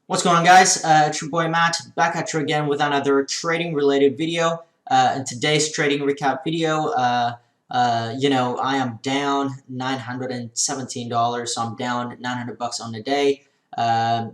What's going on, guys? It's your boy Matt, back at you again with another trading related video. In today's trading recap video, I am down $917, so I'm down 900 bucks on the day. I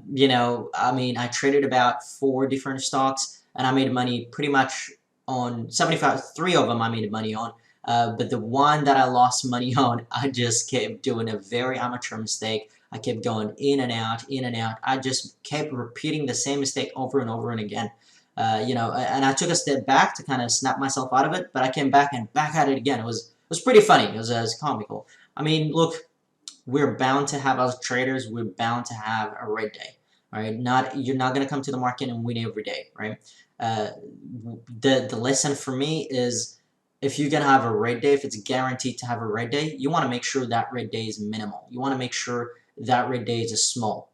traded about 4 different stocks, and I made money pretty much on 75. 3 of them I made money on, but the one that I lost money on, I just kept doing a very amateur mistake. I kept going in and out, in and out. I just kept repeating the same mistake over and over and again. And I took a step back to kind of snap myself out of it, but I came back and back at it again. It was pretty funny. It was comical. I mean, look, we're bound to have, as traders, we're bound to have a red day. Right? You're not gonna come to the market and win every day, right? Uh, the lesson for me is, if you're gonna have a red day, if it's guaranteed to have a red day, you want to make sure that red day is minimal. You want to make sure that red day is small.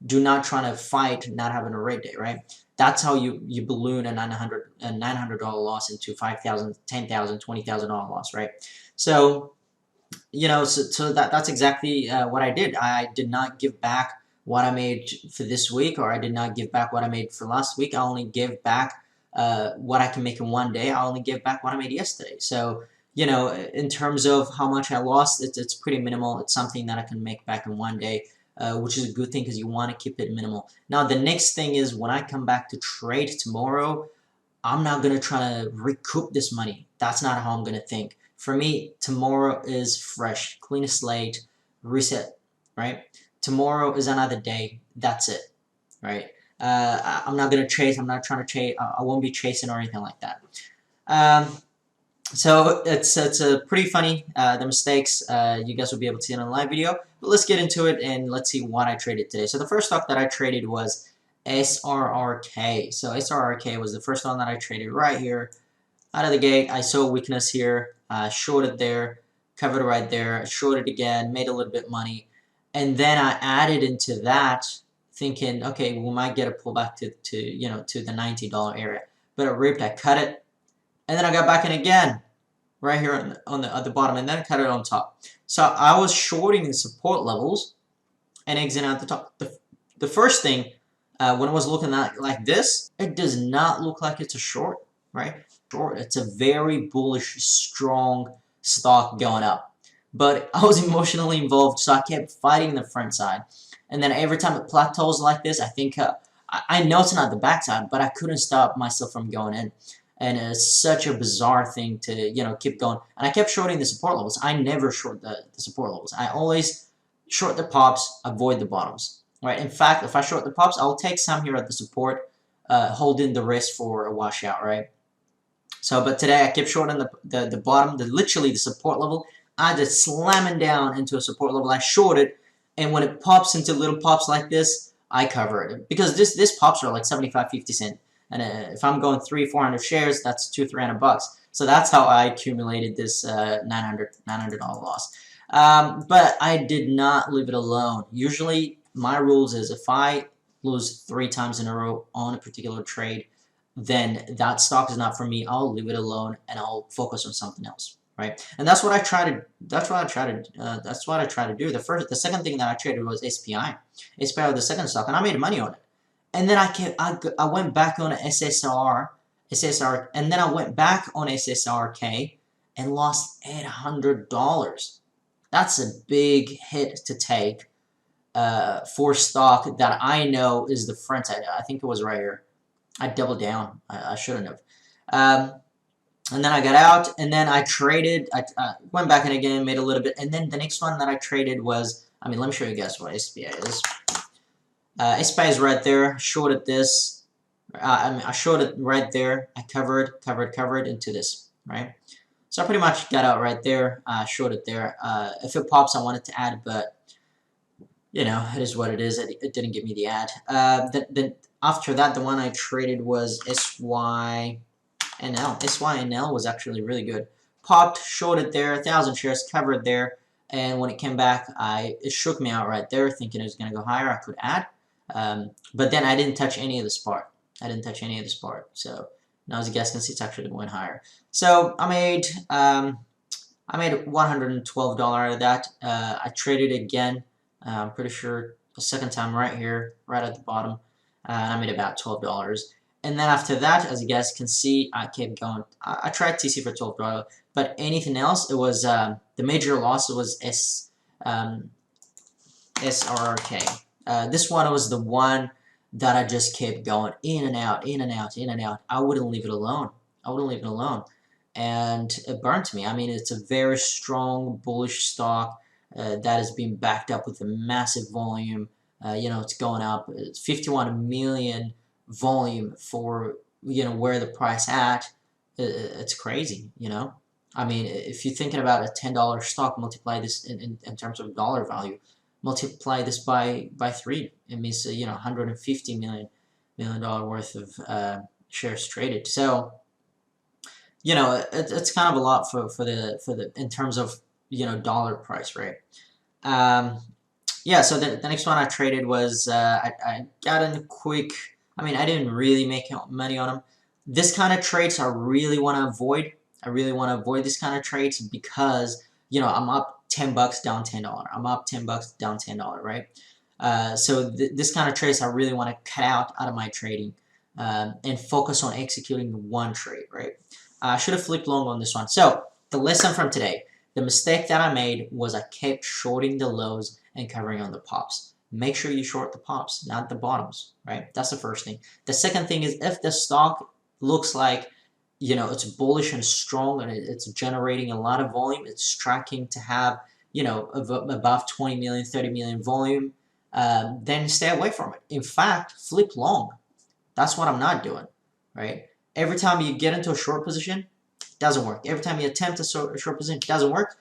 Do not try to fight not having a red day, right? That's how you balloon a $900 loss into 5,000, 10,000, $20,000 loss, right? So that's exactly what I did. I did not give back what I made for this week, or I did not give back what I made for last week. I only give back what I can make in one day. I only give back what I made yesterday. So, in terms of how much I lost, it's pretty minimal. It's something that I can make back in one day, which is a good thing because you want to keep it minimal. Now, the next thing is, when I come back to trade tomorrow, I'm not going to try to recoup this money. That's not how I'm going to think. For me, tomorrow is fresh, clean slate, reset, right? Tomorrow is another day. That's it, right? I'm not going to chase. I'm not trying to chase. I won't be chasing or anything like that. Um, so it's a pretty funny, the mistakes. You guys will be able to see it in a live video. But let's get into it and let's see what I traded today. So the first stock that I traded was SRRK. So SRRK was the first one that I traded right here. Out of the gate, I saw weakness here, shorted there, covered right there, shorted again, made a little bit money. And then I added into that thinking, okay, we might get a pullback to the $90 area. But it ripped, I cut it, and then I got back in again right here at the bottom, and then I cut it on top. So I was shorting the support levels and exiting at the top. The first thing, when it was looking at like this, it does not look like it's a short, right? Short. It's a very bullish, strong stock going up. But I was emotionally involved, so I kept fighting the front side. And then every time it plateaus like this, I think I know it's not the backside, but I couldn't stop myself from going in. And it's such a bizarre thing to keep going. And I kept shorting the support levels. I never short the support levels. I always short the pops, avoid the bottoms. Right. In fact, if I short the pops, I'll take some here at the support, holding the risk for a washout. Right. So, but today I kept shorting the bottom, literally the support level. I just slamming down into a support level. I shorted, and when it pops into little pops like this, I cover it because this pops are like 75, 50 cents. And if I'm going 300-400 shares, that's $200-300. So that's how I accumulated this $900 loss. But I did not leave it alone. Usually, my rules is, if I lose 3 times in a row on a particular trade, then that stock is not for me. I'll leave it alone and I'll focus on something else, right? And that's what I try to. That's what I try to do. The second thing that I traded was SPI. SPI was the second stock, and I made money on it. And then I went back on SSR, and then I went back on SSRK and lost $800. That's a big hit to take for stock that I know is the front side. I think it was right here. I doubled down. I shouldn't have. And then I got out, and then I traded. I went back in again, made a little bit, and then the next one that I traded was. Let me show you guys what SPI is. SPI is right there. Shorted this. I shorted right there. I covered into this, right? So I pretty much got out right there. Shorted there. If it pops, I wanted to add, but it is what it is. It didn't give me the ad. Then after that, the one I traded was SYNL. SYNL was actually really good. Popped, shorted there, 1,000 shares, covered there, and when it came back, it shook me out right there, thinking it was going to go higher. I could add, but then I didn't touch any of the SPART. So now, as you guys can see, it's actually going higher. So I made $112 out of that. I traded again. I'm pretty sure the second time right here, right at the bottom. and I made about $12. And then after that, as you guys can see, I kept going. I tried TC for $12, but anything else, it was the major loss was SRRK. This one was the one that I just kept going in and out, in and out, in and out. I wouldn't leave it alone. I wouldn't leave it alone. And it burnt me. I mean, it's a very strong bullish stock that has been backed up with a massive volume. You know, it's going up. It's 51 million volume for, you know, where the price at. It's crazy, you know. I mean, if you're thinking about a $10 stock, multiply this in terms of dollar value, multiply this by 3. It means you know, $150 million worth of shares traded. So you know, it's kind of a lot for the in terms of, you know, dollar price, right? Um, yeah. So the next one I traded was I got in quick. I mean, I didn't really make money on them. This kind of trades I really want to avoid. I really want to avoid this kind of trades because, you know, I'm up $10, down $10. I'm up $10, down $10, right? So this kind of trades I really want to cut out of my trading and focus on executing one trade, right? I should have flipped long on this one. So the lesson from today, the mistake that I made was I kept shorting the lows and covering on the pops. Make sure you short the pops, not the bottoms, right? That's the first thing. The second thing is if the stock looks like, you know, it's bullish and strong and it's generating a lot of volume, it's tracking to have, you know, above 20 million, 30 million volume, then stay away from it. In fact, flip long. That's what I'm not doing, right? Every time you get into a short position, it doesn't work. Every time you attempt a short position, it doesn't work.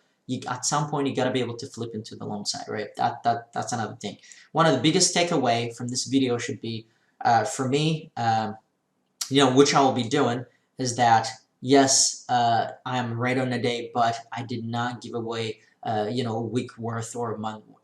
At some point, you got to be able to flip into the long side, right? That's another thing. One of the biggest takeaway from this video should be, for me, you know, which I will be doing, is that yes, I am right on the day, but I did not give away, you know, a week worth or a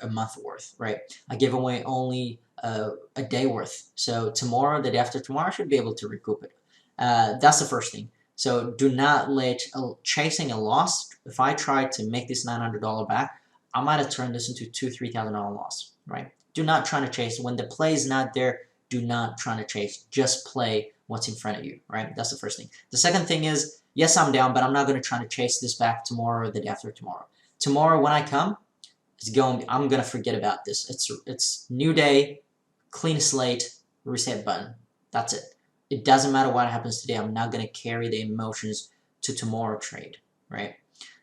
month worth, right? I gave away only a day worth. So tomorrow, the day after tomorrow, I should be able to recoup it. That's the first thing. So do not let chasing a loss. If I tried to make this $900 back, I might have turned this into $2,000-3,000 loss, right? Do not try to chase. When the play is not there, do not try to chase. Just play what's in front of you, right? That's the first thing. The second thing is, yes, I'm down, but I'm not going to try to chase this back tomorrow or the day after tomorrow. Tomorrow when I come, I'm going to forget about this. It's new day, clean slate, reset button. That's it. It doesn't matter what happens today. I'm not going to carry the emotions to tomorrow trade, right?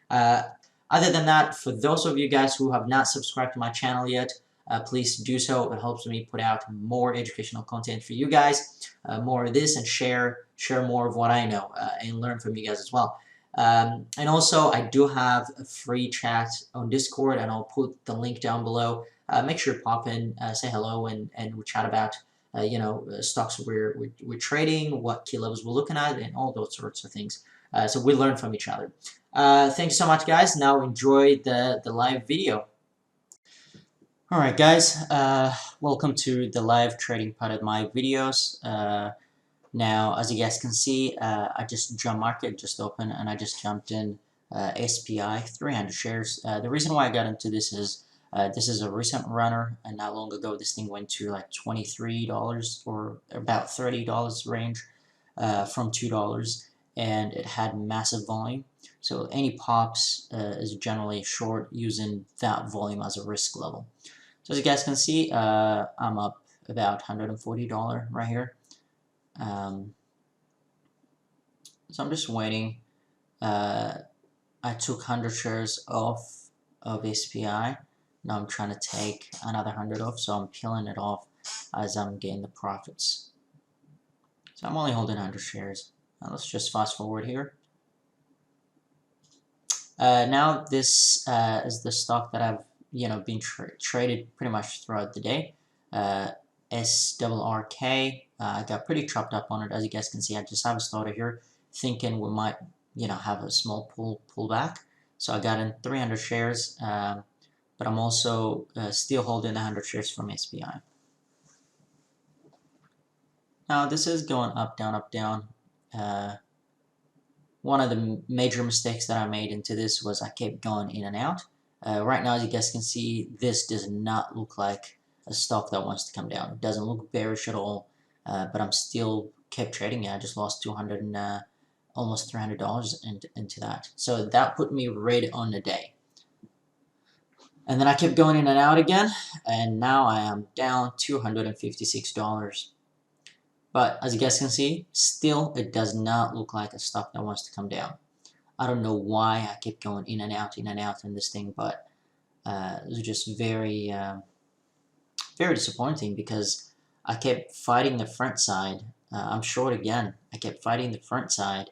Other than that, for those of you guys who have not subscribed to my channel yet, please do so. It helps me put out more educational content for you guys, more of this, and share more of what I know and learn from you guys as well. And also, I do have a free chat on Discord, and I'll put the link down below. Make sure to pop in, say hello, and we chat about you know, stocks we're trading, what key levels we're looking at, and all those sorts of things. So we learn from each other. Thanks so much, guys. Now enjoy the live video. All right, guys. Welcome to the live trading part of my videos. Now, as you guys can see, I just jumped market, just opened, and I just jumped in SPI 300 shares. The reason why I got into this is a recent runner, and not long ago this thing went to like $23 or about $30 range from $2, and it had massive volume. So any pops is generally short using that volume as a risk level. So as you guys can see, I'm up about $140 right here. So I'm just waiting. I took 100 shares off of SPI. Now I'm trying to take another 100 off, so I'm peeling it off as I'm getting the profits. So I'm only holding 100 shares. Now let's just fast forward here. Now this is the stock that I've been traded pretty much throughout the day. SRRK. I got pretty chopped up on it, as you guys can see. I just have a starter here, thinking we might have a small pullback. So I got in 300 shares, but I'm also still holding 100 shares from SPI. Now this is going up, down, up, down. One of the major mistakes that I made into this was I kept going in and out. Right now, as you guys can see, this does not look like a stock that wants to come down. It doesn't look bearish at all. but I'm still kept trading it. I just lost 200 and almost $300 into that. So that put me right on the day. And then I kept going in and out again, and now I am down $256. But as you guys can see, still it does not look like a stock that wants to come down. I don't know why I kept going in and out in this thing, but it was just very, very disappointing because I kept fighting the front side. I'm short again. I kept fighting the front side.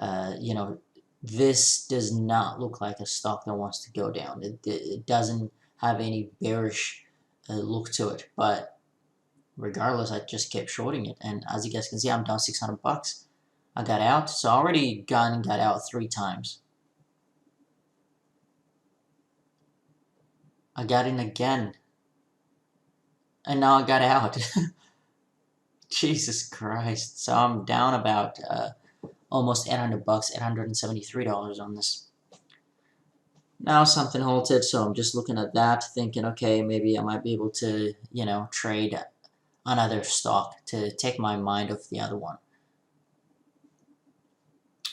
You know, this does not look like a stock that wants to go down. It doesn't have any bearish look to it, but regardless, I just kept shorting it. And as you guys can see, I'm down $600. I got out, so I already got out 3 times. I got in again, and now I got out. Jesus Christ. So I'm down about almost $800, $873 on this. Now something halted, so I'm just looking at that, thinking, okay, maybe I might be able to, you know, trade another stock to take my mind off the other one.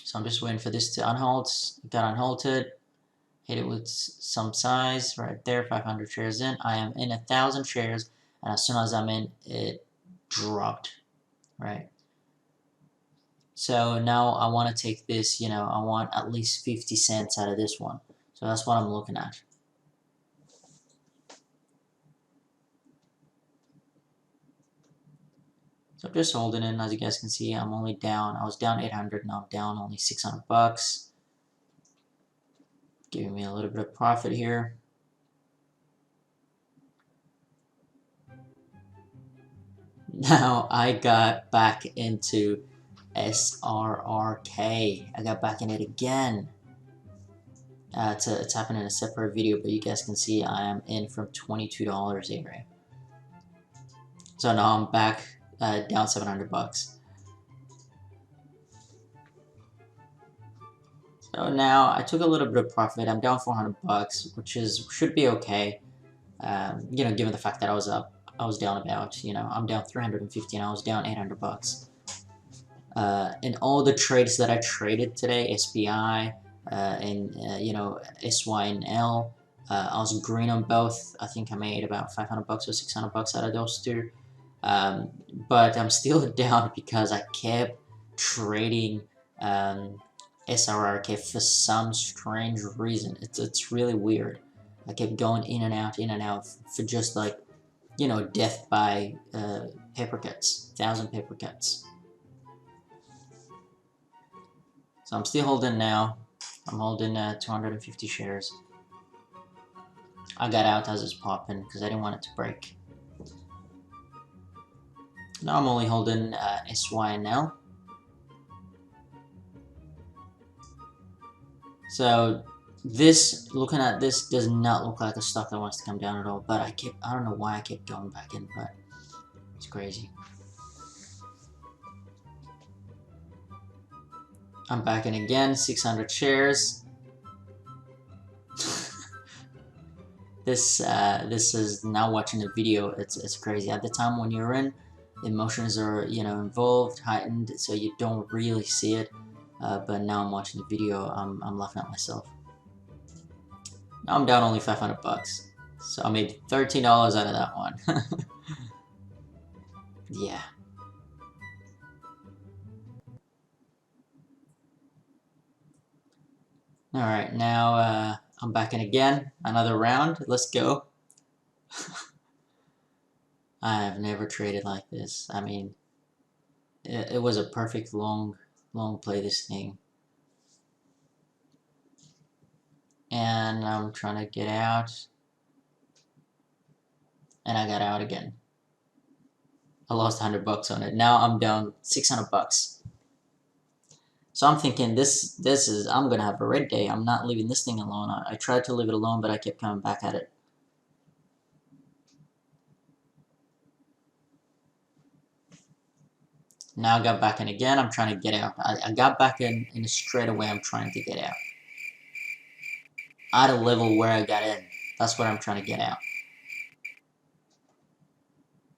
So I'm just waiting for this to unhalt. It got unhalted. Hit it with some size right there, 500 shares in. I am in 1,000 shares, and as soon as I'm in, it dropped, right? So now I want to take this, you know, I want at least 50 cents out of this one. So that's what I'm looking at. So I'm just holding in. As you guys can see, I'm only down. I was down 800, now I'm down only $600. Giving me a little bit of profit here. Now I got back into SRRK. I got back in it again. It's happening in a separate video, but you guys can see I am in from $22 area. So now I'm back down $700. So now I took a little bit of profit. I'm down $400, which should be okay. You know, given the fact that I was down about, you know, I'm down 350 and I was down $800. And all the trades that I traded today, SPI and you know, SYNL, I was green on both. I think I made about $500 or $600 out of those two. But I'm still down because I kept trading SRRK for some strange reason. It's really weird. I kept going in and out for just like, you know, death by paper cuts, 1,000 paper cuts. So I'm still holding now. I'm holding 250 shares. I got out as it's popping because I didn't want it to break. Now I'm only holding SYNL. So this, looking at this, does not look like a stock that wants to come down at all. But I don't know why I kept going back in, but it's crazy. I'm back in again, 600 shares. This is now watching the video. It's crazy. At the time when you're in, emotions are, you know, involved, heightened, so you don't really see it. But now I'm watching the video, I'm laughing at myself. Now I'm down only $500, so I made $13 out of that one. Yeah. All right, now I'm back in again, another round. Let's go. I have never traded like this. I mean, it was a perfect long play, this thing. And I'm trying to get out. And I got out again. I lost $100 on it. Now I'm down $600. So I'm thinking I'm gonna have a red day. I'm not leaving this thing alone. I tried to leave it alone, but I kept coming back at it. Now I got back in again. I'm trying to get out. I got back in straight away. I'm trying to get out. At a level where I got in. That's what I'm trying to get out.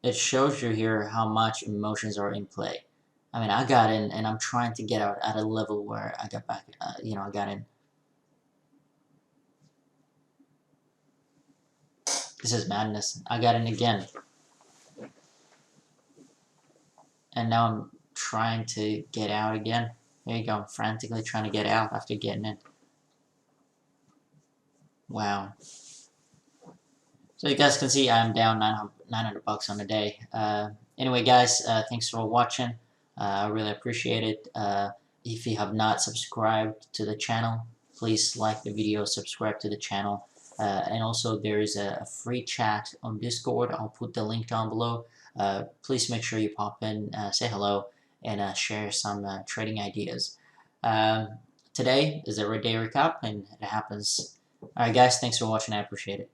it shows you here how much emotions are in play. I mean, I got in, and I'm trying to get out at a level where I got back. I got in. This is madness. I got in again, and now I'm trying to get out again. There you go. I'm frantically trying to get out after getting in. Wow. So you guys can see I'm down 900 bucks on the day. Anyway, guys, thanks for watching. I really appreciate it. If you have not subscribed to the channel, please like the video, subscribe to the channel. And also there is a free chat on Discord. I'll put the link down below. Please make sure you pop in, say hello, and share some trading ideas. Today is a day recap, and it happens. Alright guys, thanks for watching. I appreciate it.